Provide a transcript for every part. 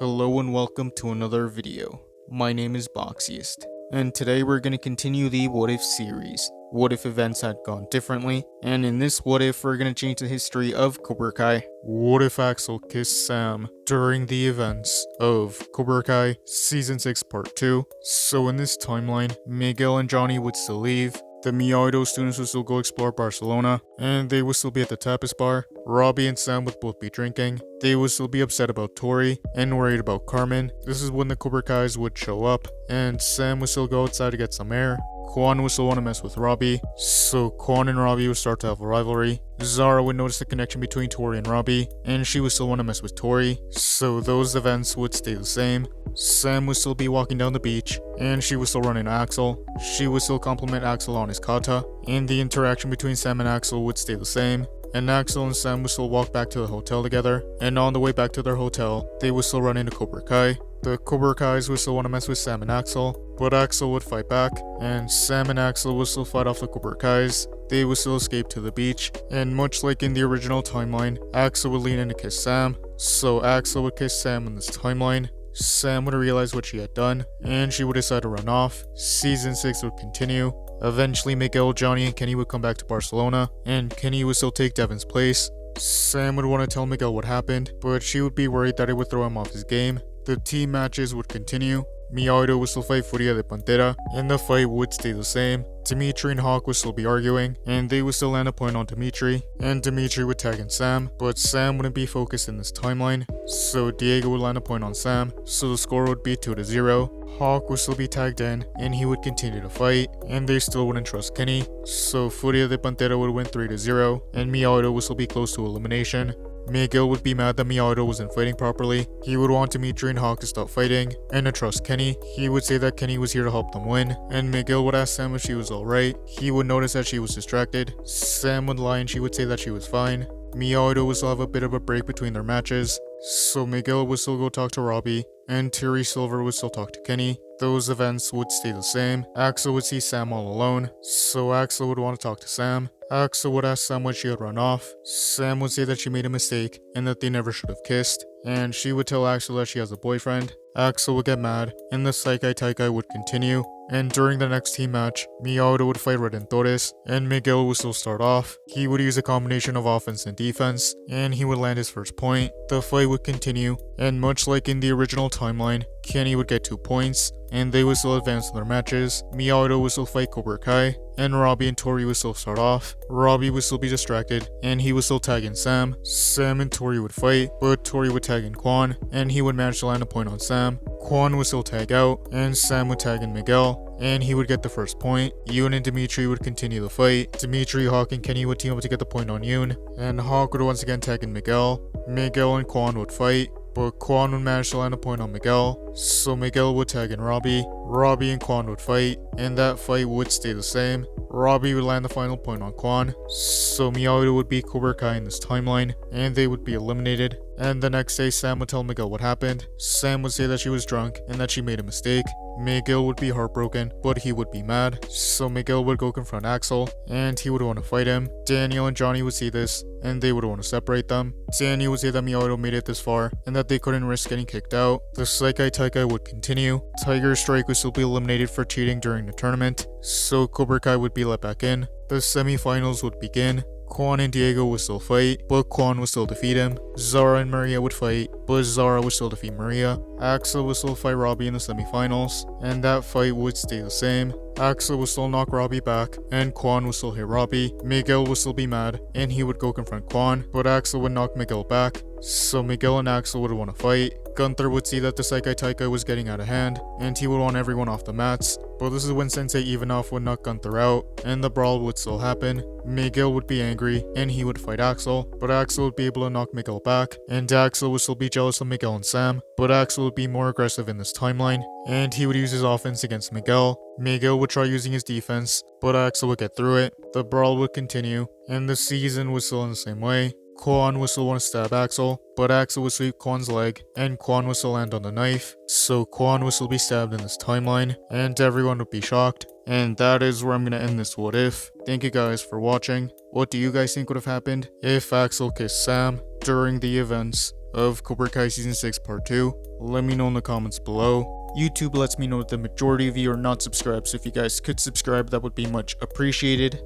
Hello and welcome to another video. My name is Boxiest, and today we're going to continue the What If series. What if events had gone differently? And in this What If, we're going to change the history of Cobra Kai. What if Axel kissed Sam during the events of Cobra Kai Season 6 Part 2? So in this timeline, Miguel and Johnny would still leave. The Miyagi students would still go explore Barcelona, and they would still be at the tapas bar. Robbie and Sam would both be drinking. They would still be upset about Tori and worried about Carmen. This is when the Cobra Kais would show up, and Sam would still go outside to get some air. Quan would still want to mess with Robbie, so Quan and Robbie would start to have a rivalry. Zara would notice the connection between Tori and Robbie, and she would still want to mess with Tori, so those events would stay the same. Sam would still be walking down the beach, and she would still run into Axel. She would still compliment Axel on his kata, and the interaction between Sam and Axel would stay the same. And Axel and Sam would still walk back to the hotel together, and on the way back to their hotel, they would still run into Cobra Kai. The Cobra Kais would still want to mess with Sam and Axel, but Axel would fight back, and Sam and Axel would still fight off the Cobra Kais. They would still escape to the beach, and much like in the original timeline, Axel would lean in to kiss Sam, so Axel would kiss Sam in this timeline. Sam would realize what she had done, and she would decide to run off. Season 6 would continue. Eventually, Miguel, Johnny, and Kenny would come back to Barcelona, and Kenny would still take Devin's place. Sam would want to tell Miguel what happened, but she would be worried that it would throw him off his game. The team matches would continue. Miyagi would still fight Furia de Pantera, and the fight would stay the same. Dimitri and Hawk would still be arguing, and they would still land a point on Dimitri, and Dimitri would tag in Sam, but Sam wouldn't be focused in this timeline, so Diego would land a point on Sam, so the score would be 2-0. Hawk would still be tagged in, and he would continue to fight, and they still wouldn't trust Kenny, so Furia de Pantera would win 3-0, and Miyagi would still be close to elimination. Miguel would be mad that Miyagi wasn't fighting properly. He would want Dimitri and Hawk to stop fighting and to trust Kenny. He would say that Kenny was here to help them win, and Miguel would ask Sam if she was alright. He would notice that she was distracted. Sam would lie and she would say that she was fine. Miyagi would still have a bit of a break between their matches, so Miguel would still go talk to Robbie, and Terry Silver would still talk to Kenny. Those events would stay the same. Axel would see Sam all alone, so Axel would want to talk to Sam. Axel would ask Sam why she had run off. Sam would say that she made a mistake and that they never should have kissed, and she would tell Axel that she has a boyfriend. Axel would get mad, and the Saikai Taikai would continue. And during the next team match, Miyagi would fight Redentores, and Miguel would still start off. He would use a combination of offense and defense, and he would land his first point. The fight would continue, and much like in the original timeline, Kenny would get 2 points, and they would still advance in their matches. Miyagi would still fight Cobra Kai, and Robbie and Tori would still start off. Robbie would still be distracted, and he would still tag in Sam. Sam and Tori would fight, but Tori would tag in Quan, and he would manage to land a point on Sam. Quan would still tag out, and Sam would tag in Miguel, and he would get the first point. Yoon and Dimitri would continue the fight. Dimitri, Hawk, and Kenny would team up to get the point on Yoon, and Hawk would once again tag in Miguel. Miguel and Quan would fight, but Quan would manage to land a point on Miguel, so Miguel would tag in Robbie. Robbie and Quan would fight, and that fight would stay the same. Robbie would land the final point on Quan, so Miyagi would beat Cobra Kai in this timeline, and they would be eliminated. And the next day, Sam would tell Miguel what happened. Sam would say that she was drunk and that she made a mistake. Miguel would be heartbroken, but he would be mad, so Miguel would go confront Axel, and he would want to fight him. Daniel and Johnny would see this, and they would want to separate them. Daniel would say that Miyagi made it this far, and that they couldn't risk getting kicked out. The Saikai Taikai would continue. Tiger Strike would still be eliminated for cheating during the tournament, so Cobra Kai would be let back in. The semifinals would begin. Quan and Diego would still fight, but Quan would still defeat him. Zara and Maria would fight, but Zara would still defeat Maria. Axel would still fight Robbie in the semifinals, and that fight would stay the same. Axel would still knock Robbie back, and Quan would still hit Robbie. Miguel would still be mad, and he would go confront Quan, but Axel would knock Miguel back, so Miguel and Axel would want to fight. Gunther would see that the Saikai Taikai was getting out of hand, and he would want everyone off the mats, but this is when Sensei Ivanov would knock Gunther out, and the brawl would still happen. Miguel would be angry, and he would fight Axel, but Axel would be able to knock Miguel back, and Axel would still be jealous of Miguel and Sam, but Axel would be more aggressive in this timeline, and he would use his offense against Miguel. Miguel would try using his defense, but Axel would get through it. The brawl would continue, and the season was still in the same way. Quan would still want to stab Axel, but Axel would sweep Quan's leg, and Quan would still land on the knife, so Quan would still be stabbed in this timeline, and everyone would be shocked. And that is where I'm gonna end this what if. Thank you guys for watching. What do you guys think would have happened if Axel kissed Sam during the events of Cobra Kai Season 6 Part 2? Let me know in the comments below. YouTube lets me know that the majority of you are not subscribed, so if you guys could subscribe, that would be much appreciated.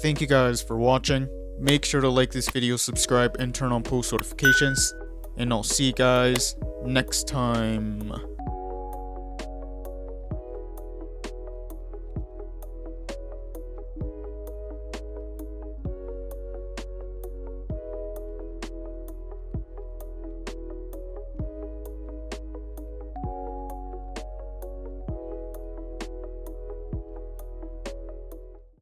Thank you guys for watching. Make sure to like this video, subscribe, and turn on post notifications. And I'll see you guys next time.